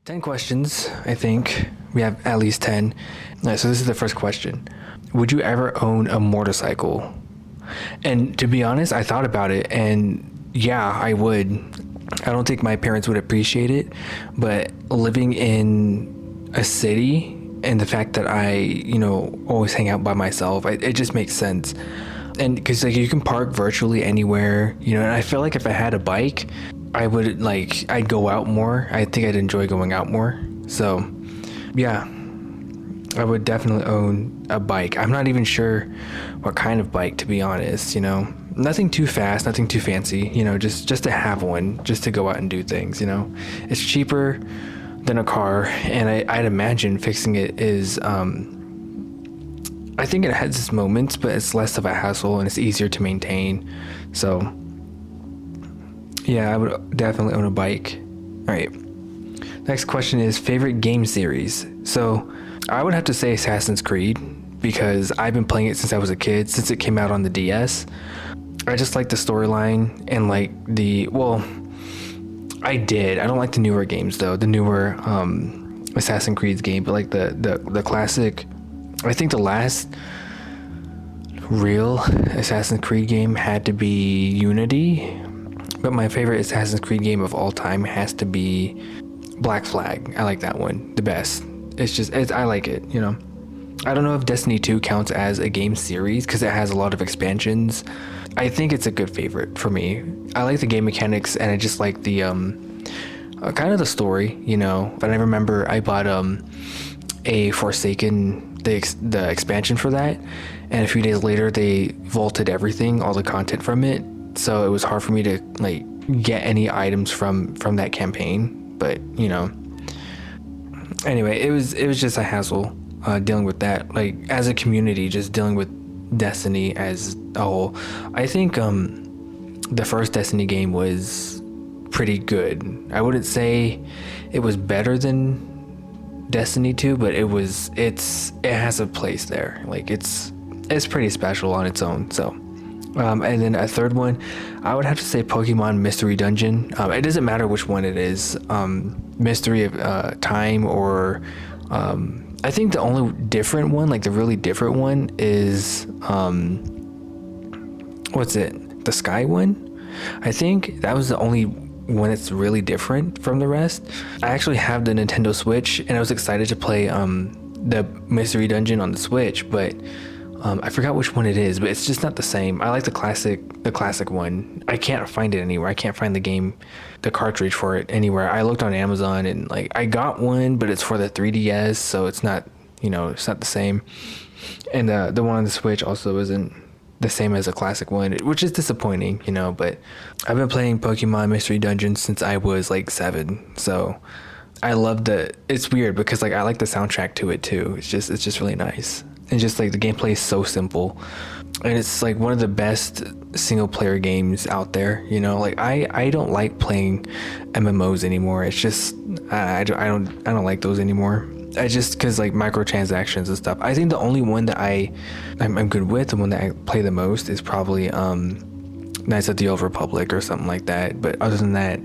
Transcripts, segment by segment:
10 questions, I think. We have at least 10. So this is the first question. Would you ever own a motorcycle? And to be honest, I thought about it, and yeah, I would. I don't think my parents would appreciate it, but living in a city and the fact that I, always hang out by myself, it just makes sense. And because like you can park virtually anywhere, and I feel like if I had a bike, I would I'd go out more. I think I'd enjoy going out more. So yeah, I would definitely own a bike. I'm not even sure what kind of bike, to be honest. Nothing too fast, nothing too fancy. Just to have one, just to go out and do things. It's cheaper than a car, and I'd imagine fixing it is. I think it has its moments, but it's less of a hassle and it's easier to maintain. So yeah, I would definitely own a bike. All right. Next question is favorite game series. So I would have to say Assassin's Creed, because I've been playing it since I was a kid, since it came out on the DS. I just like the storyline and I don't like the newer games though, the newer Assassin's Creed game, but like the classic. I think the last real Assassin's Creed game had to be Unity, but my favorite Assassin's Creed game of all time has to be Black Flag. I like that one the best. I like it, I don't know if Destiny 2 counts as a game series because it has a lot of expansions. I think it's a good favorite for me. I like the game mechanics, and I just like the kind of the story, But I remember I bought a Forsaken, the expansion for that, and a few days later they vaulted everything, all the content from it, so it was hard for me to get any items from that campaign. But anyway, it was just a hassle dealing with that, as a community, just dealing with Destiny as a whole. I think the first Destiny game was pretty good. I wouldn't say it was better than Destiny 2, but it has a place there. It's pretty special on its own. So and then a third one, I would have to say Pokemon Mystery Dungeon. It doesn't matter which one it is, Mystery of Time, or I think the only different one, the really different one, is what's it, the Sky one. I think that was the only when it's really different from the rest. I actually have the Nintendo Switch, and I was excited to play the Mystery Dungeon on the Switch, but I forgot which one it is, but it's just not the same. I like the classic one. I can't find it anywhere. I can't find the cartridge for it anywhere. I looked on Amazon, and I got one, but it's for the 3DS, so it's not, it's not the same. And the one on the Switch also isn't the same as a classic one, which is disappointing, but I've been playing Pokemon Mystery Dungeon since I was 7, so I love it's weird because I like the soundtrack to it too. It's just really nice, and just the gameplay is so simple, and it's one of the best single player games out there. I don't like playing MMOs anymore. It's just I don't like those anymore. I just, because microtransactions and stuff. I think the only one that I'm good with, the one that I play the most, is probably Knights of the Old Republic or something like that. But other than that,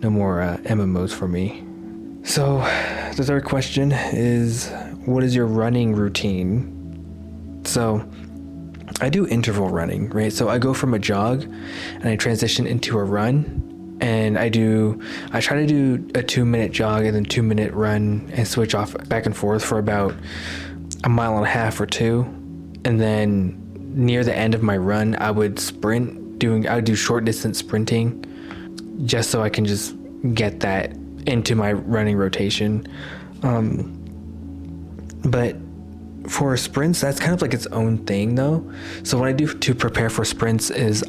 no more MMOs for me. So the third question is, what is your running routine? So I do interval running, right? So I go from a jog and I transition into a run. And I try to do a 2-minute jog and then 2-minute run, and switch off back and forth for about a mile and a half or 2. And then near the end of my run, I would I would do short distance sprinting, just so I can just get that into my running rotation. But for sprints, that's kind of its own thing though. So what I do to prepare for sprints is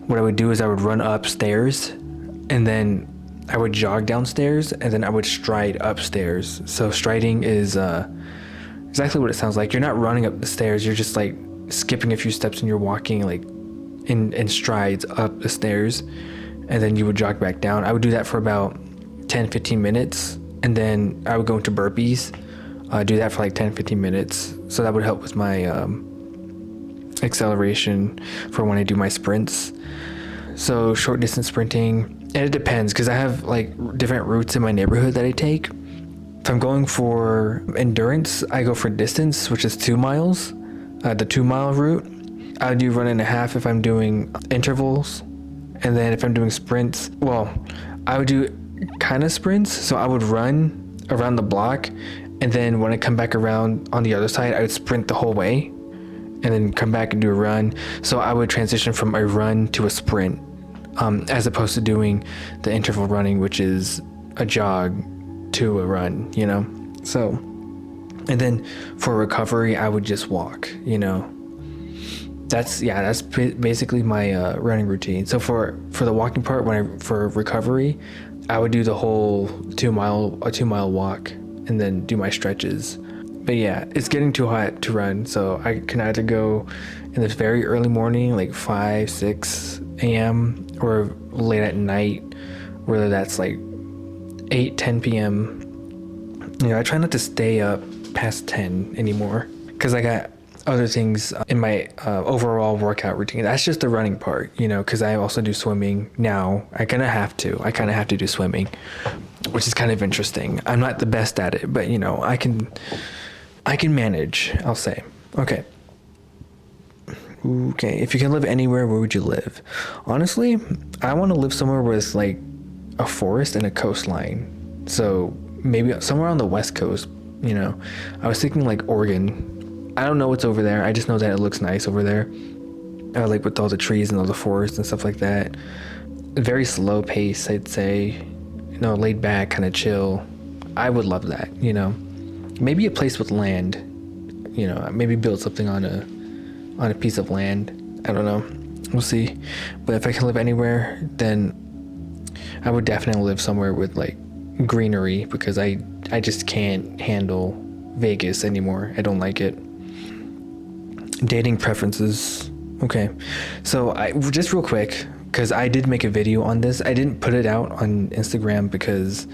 what I would do is I would run upstairs, and then I would jog downstairs, and then I would stride upstairs. So striding is exactly what it sounds like. You're not running up the stairs, you're just skipping a few steps, and you're walking in strides up the stairs, and then you would jog back down. I would do that for about 10-15 minutes, and then I would go into burpees, do that for 10-15 minutes. So that would help with my acceleration for when I do my sprints. So short distance sprinting, And it depends because I have like different routes in my neighborhood that I take. If I'm going for endurance, I go for distance, which is 2 miles, the 2 mile route. I would do run and a half if I'm doing intervals. And then if I'm doing sprints, well, I would do kind of sprints. So I would run around the block. And then when I come back around on the other side, I would sprint the whole way and then come back and do a run. So I would transition from a run to a sprint, as opposed to doing the interval running, which is a jog to a run, you know? So, and then for recovery, I would just walk, you know? That's basically my running routine. So for the walking part, for recovery, I would do the whole 2 mile walk and then do my stretches. But yeah, it's getting too hot to run, so I can either go in the very early morning, like 5, 6 a.m., or late at night, whether that's like 8, 10 p.m. You know, I try not to stay up past 10 anymore because I got other things in my overall workout routine. That's just the running part, you know, because I also do swimming now. I kind of have to do swimming, which is kind of interesting. I'm not the best at it, but you know, I can manage, I'll say. Okay, if you can live anywhere, where would you live? Honestly, I want to live somewhere with like a forest and a coastline. So maybe somewhere on the West Coast, you know. I was thinking like Oregon. I don't know what's over there. I just know that it looks nice over there. Like with all the trees and all the forests and stuff like that. Very slow pace, I'd say. You know, laid back, kind of chill. I would love that, you know. Maybe a place with land. You know, maybe build something on a piece of land. I don't know. We'll see. But if I can live anywhere, then I would definitely live somewhere with like greenery, because I just can't handle Vegas anymore. I don't like it. Dating preferences. Okay, so I just real quick, because I did make a video on this. I didn't put it out on Instagram because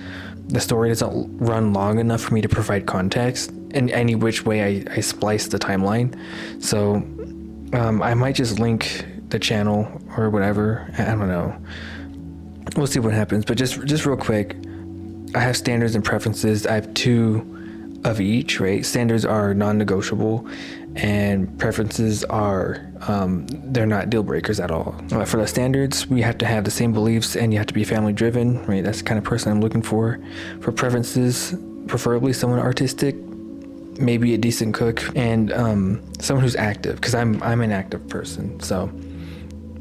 the story doesn't run long enough for me to provide context in any which way I splice the timeline. So I might just link the channel or whatever. I don't know. We'll see what happens. But just real quick, I have standards and preferences. I have 2 of each, right? Standards are non-negotiable, and preferences are they're not deal breakers at all. For the standards, we have to have the same beliefs, and you have to be family driven, right? That's the kind of person I'm looking for. For preferences, preferably someone artistic, maybe a decent cook, and someone who's active, because I'm an active person. So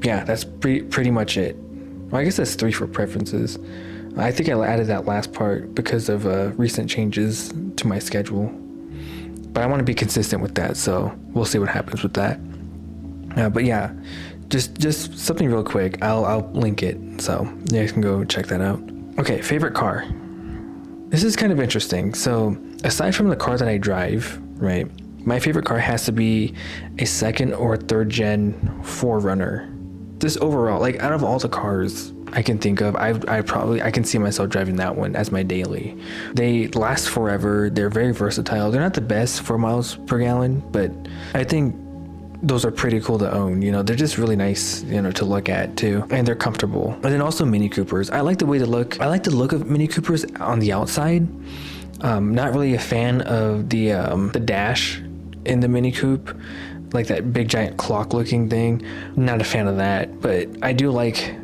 yeah, that's pretty much it. Well, I guess that's 3 for preferences. I think I added that last part because of recent changes to my schedule. But I want to be consistent with that, so we'll see what happens with that. But yeah, just something real quick. I'll link it, so you guys can go check that out. Okay, favorite car. This is kind of interesting. So aside from the car that I drive, right, my favorite car has to be a 2nd or 3rd gen 4Runner. Just overall, like out of all the cars I can think of, I can see myself driving that one as my daily. They last forever. They're very versatile. They're not the best 4 miles per gallon, but I think those are pretty cool to own. You know, they're just really nice, you know, to look at too, and they're comfortable. And then also Mini Coopers. I like the way they look. I like the look of Mini Coopers on the outside. Not really a fan of the dash in the Mini Coupe, like that big giant clock looking thing. Not a fan of that, but I do like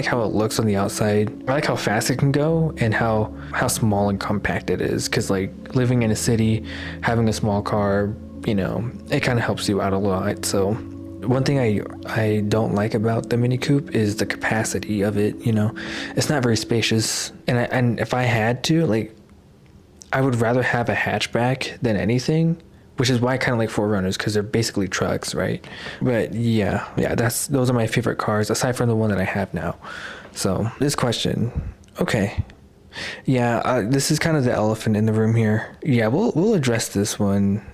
how it looks on the outside. I like how fast it can go and how small and compact it is, because like living in a city, having a small car, you know, it kind of helps you out a lot. So one thing I don't like about the Mini Coupe is the capacity of it. You know, it's not very spacious, and if I had to, like, I would rather have a hatchback than anything, which is why I kind of like 4Runners, because they're basically trucks, right? But yeah, those are my favorite cars, aside from the one that I have now. So this question, okay, yeah, this is kind of the elephant in the room here. Yeah, we'll address this one.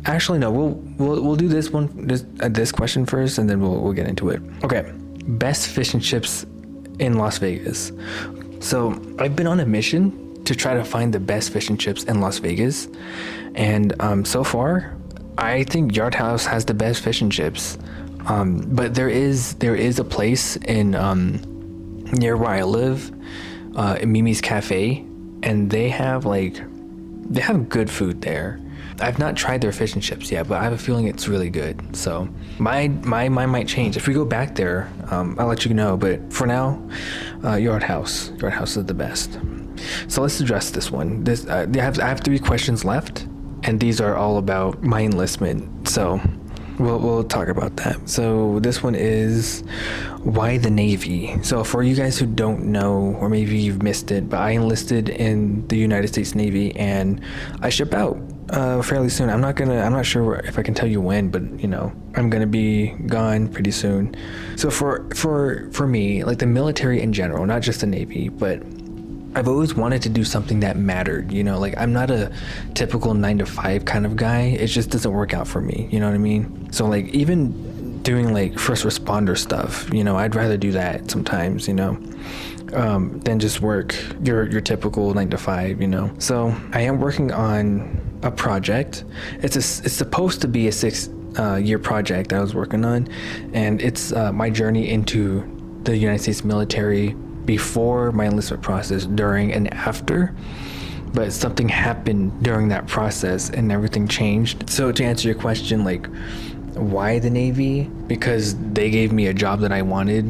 Actually, no, we'll do this one, this question first, and then we'll get into it. Okay, best fish and chips in Las Vegas. So I've been on a mission to try to find the best fish and chips in Las Vegas, and so far, I think Yard House has the best fish and chips. But there is a place in near where I live, Mimi's Cafe, and they have good food there. I've not tried their fish and chips yet, but I have a feeling it's really good. So my mind might change if we go back there. I'll let you know. But for now, Yard House is the best. So let's address this one. I have 3 questions left, and these are all about my enlistment. So we'll talk about that. So this one is, why the Navy? So for you guys who don't know, or maybe you've missed it, but I enlisted in the United States Navy, and I ship out fairly soon. I'm not sure if I can tell you when, but I'm gonna be gone pretty soon. So for me, like the military in general, not just the Navy, but I've always wanted to do something that mattered, like I'm not a typical 9-to-5 kind of guy. It just doesn't work out for me, you know what I mean? So like even doing like first responder stuff, I'd rather do that sometimes, than just work your typical 9-to-5, So I am working on a project. It's supposed to be a 6-year project I was working on, and it's my journey into the United States military before my enlistment process, during and after. But something happened during that process and everything changed. So to answer your question, like why the Navy? Because they gave me a job that I wanted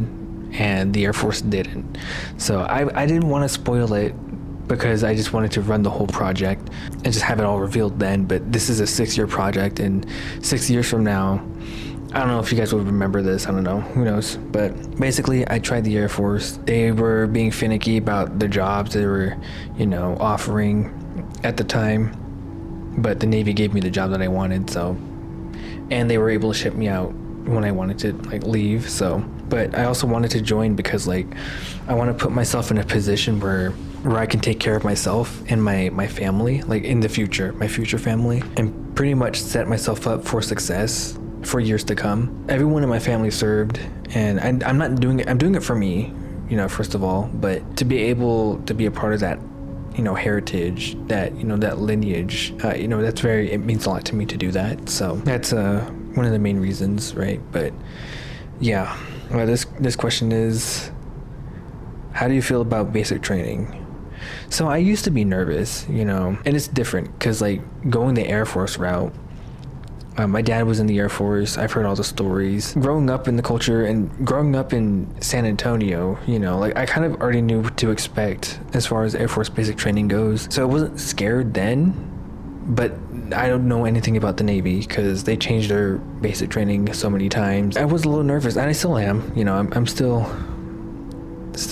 and the Air Force didn't. So I didn't want to spoil it, because I just wanted to run the whole project and just have it all revealed then. But this is a 6-year project, and 6 years from now, I don't know if you guys will remember this. I don't know. Who knows? But basically, I tried the Air Force. They were being finicky about the jobs they were, offering at the time. But the Navy gave me the job that I wanted. So, and they were able to ship me out when I wanted to leave. So, but I also wanted to join because I want to put myself in a position where I can take care of myself and my family, in the future, my future family, and pretty much set myself up for success for years to come. Everyone in my family served, and I'm not doing it. I'm doing it for me, first of all, but to be able to be a part of that, heritage, that, that lineage, it means a lot to me to do that. So that's one of the main reasons, right? But yeah, this question is, how do you feel about basic training? So I used to be nervous, and it's different because going the Air Force route, my dad was in the Air Force. I've heard all the stories. Growing up in the culture and growing up in San Antonio, I kind of already knew what to expect as far as Air Force basic training goes. So I wasn't scared then, but I don't know anything about the Navy because they changed their basic training so many times. I was a little nervous, and I still am. I'm still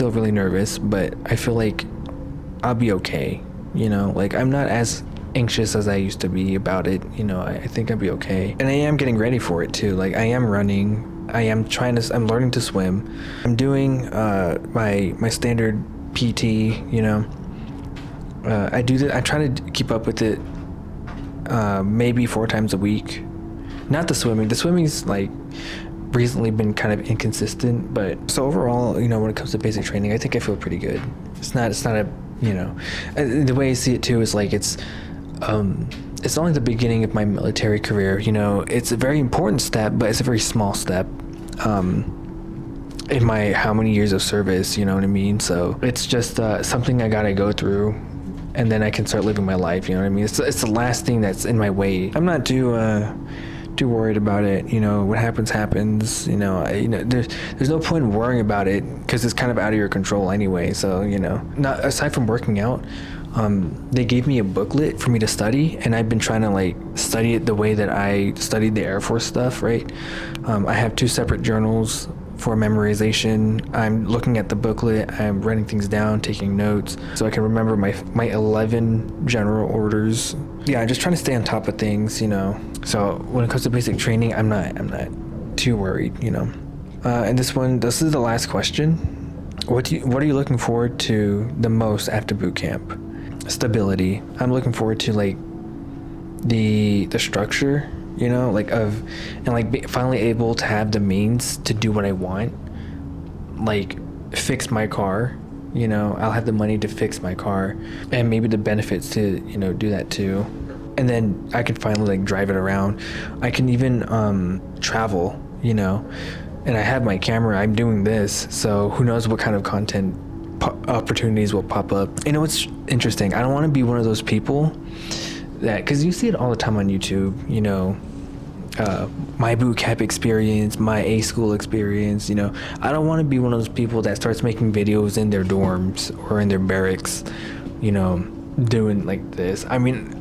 really nervous, but I feel like I'll be okay. I'm not as anxious as I used to be about it. I think I'll be okay. And I am getting ready for it too. I am running. I'm learning to swim. I'm doing my standard PT, I do that. I try to keep up with it maybe 4 times a week. Not the swimming. The swimming's recently been kind of inconsistent, but so overall, when it comes to basic training, I think I feel pretty good. It's not a, the way I see it too is it's only the beginning of my military career. It's a very important step, but it's a very small step in my how many years of service, you know what I mean? So it's just something I gotta go through, and then I can start living my life, you know what I mean? It's the last thing that's in my way. I'm not too worried about it. What happens. There's no point in worrying about it because it's kind of out of your control anyway. So, not aside from working out, they gave me a booklet for me to study, and I've been trying to study it the way that I studied the Air Force stuff, right? I have 2 separate journals for memorization. I'm looking at the booklet, I'm writing things down, taking notes, so I can remember my 11 general orders. Yeah, I'm just trying to stay on top of things, So when it comes to basic training, I'm not too worried, And this is the last question. What are you looking forward to the most after boot camp? Stability. I'm looking forward to the structure, finally able to have the means to do what I want, fix my car. I'll have the money to fix my car, and maybe the benefits to do that too. And then I can finally drive it around. I can even travel, and I have my camera, I'm doing this, so who knows what kind of content opportunities will pop up. You know, it's interesting. I don't want to be one of those people that, because you see it all the time on YouTube, you know, my boot camp experience, my A school experience, you know. I don't want to be one of those people that starts making videos in their dorms or in their barracks, you know, doing like this. I mean,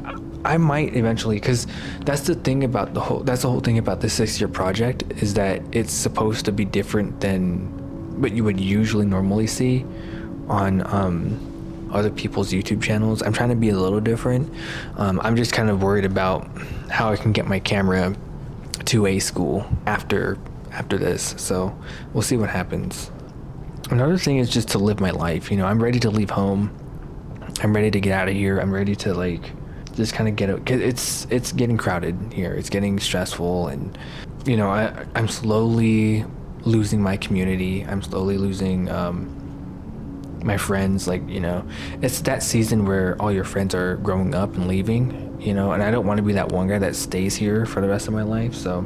I might eventually, because that's the thing about that's the whole thing about the 6-year project, is that it's supposed to be different than what you would usually normally see on other people's YouTube channels. I'm trying to be a little different. I'm just kind of worried about how I can get my camera to A school after this, so we'll see what happens. Another thing is just to live my life. You know, I'm ready to leave home. I'm ready to get out of here. I'm ready to like just kind of get out. It's getting crowded here. It's getting stressful, and you know, I'm slowly losing my community. I'm slowly losing my friends. Like, you know, it's that season where all your friends are growing up and leaving, you know, and I don't want to be that one guy that stays here for the rest of my life. So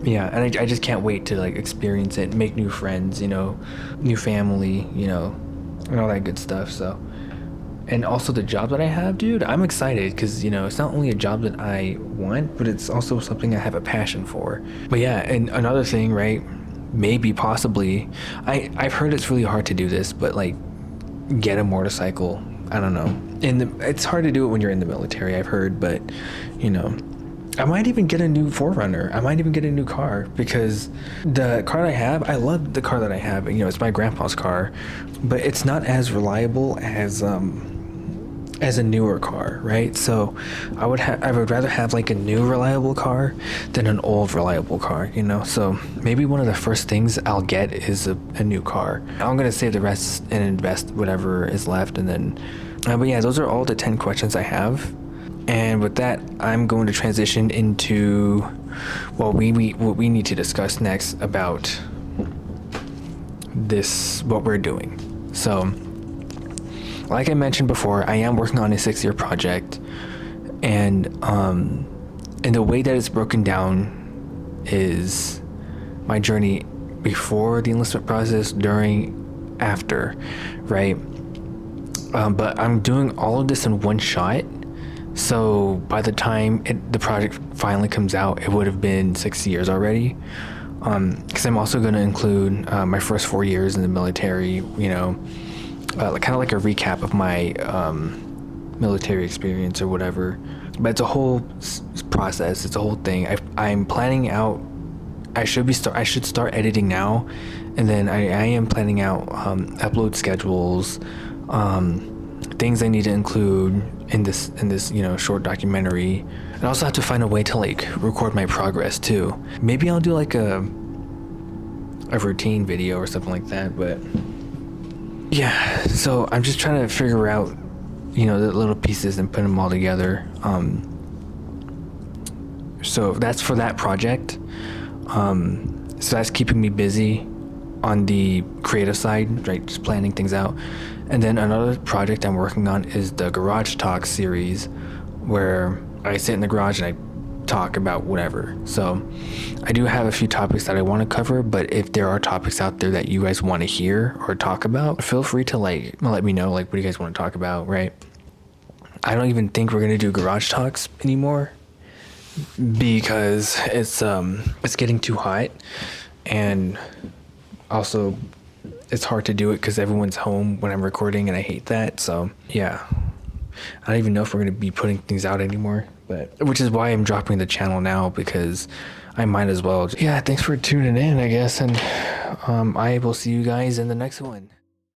yeah, and I just can't wait to like experience it, make new friends, you know, new family, you know, and all that good stuff. So, and also the job that I have, dude, I'm excited because, you know, it's not only a job that I want, but it's also something I have a passion for. But yeah, and another thing, right, maybe possibly, I've heard it's really hard to do this, but like get a motorcycle. I don't know. It's hard to do it when you're in the military, I've heard, but you know, I might even get a new 4Runner. I might even get a new car, because the car that I have, I love the car that I have. You know, it's my grandpa's car, but it's not as reliable as a newer car, right? So I would rather have like a new reliable car than an old reliable car, you know? So maybe one of the first things I'll get is a new car. I'm gonna save the rest and invest whatever is left, and then but yeah, those are all the 10 questions I have. And with that, I'm going to transition into what we need to discuss next about this, what we're doing. So like I mentioned before, I am working on a 6-year project, and the way that it's broken down is my journey before the enlistment process, during, after, right? But I'm doing all of this in one shot, so by the time the project finally comes out, it would have been 6 years already. Because I'm also going to include my first 4 years in the military, you know, kind of like a recap of my military experience or whatever. But it's a whole process. It's a whole thing. I'm planning out. I should start editing now, and then I am planning out upload schedules, things I need to include in this you know, short documentary. I also have to find a way to like record my progress too. Maybe I'll do like a routine video or something like that. But yeah, so I'm just trying to figure out, you know, the little pieces and put them all together. So that's for that project. So that's keeping me busy on the creative side, right? Just planning things out. And then another project I'm working on is the Garage Talk series, where I sit in the garage and I talk about whatever. So I do have a few topics that I want to cover, but if there are topics out there that you guys want to hear or talk about, feel free to like let me know, like, what do you guys want to talk about, right? I don't even think we're gonna do Garage Talks anymore, because it's getting too hot, and also it's hard to do it because everyone's home when I'm recording, and I hate that. So yeah, I don't even know if we're going to be putting things out anymore, but which is why I'm dropping the channel now, because I might as well. Yeah, thanks for tuning in, I guess, and I will see you guys in the next one.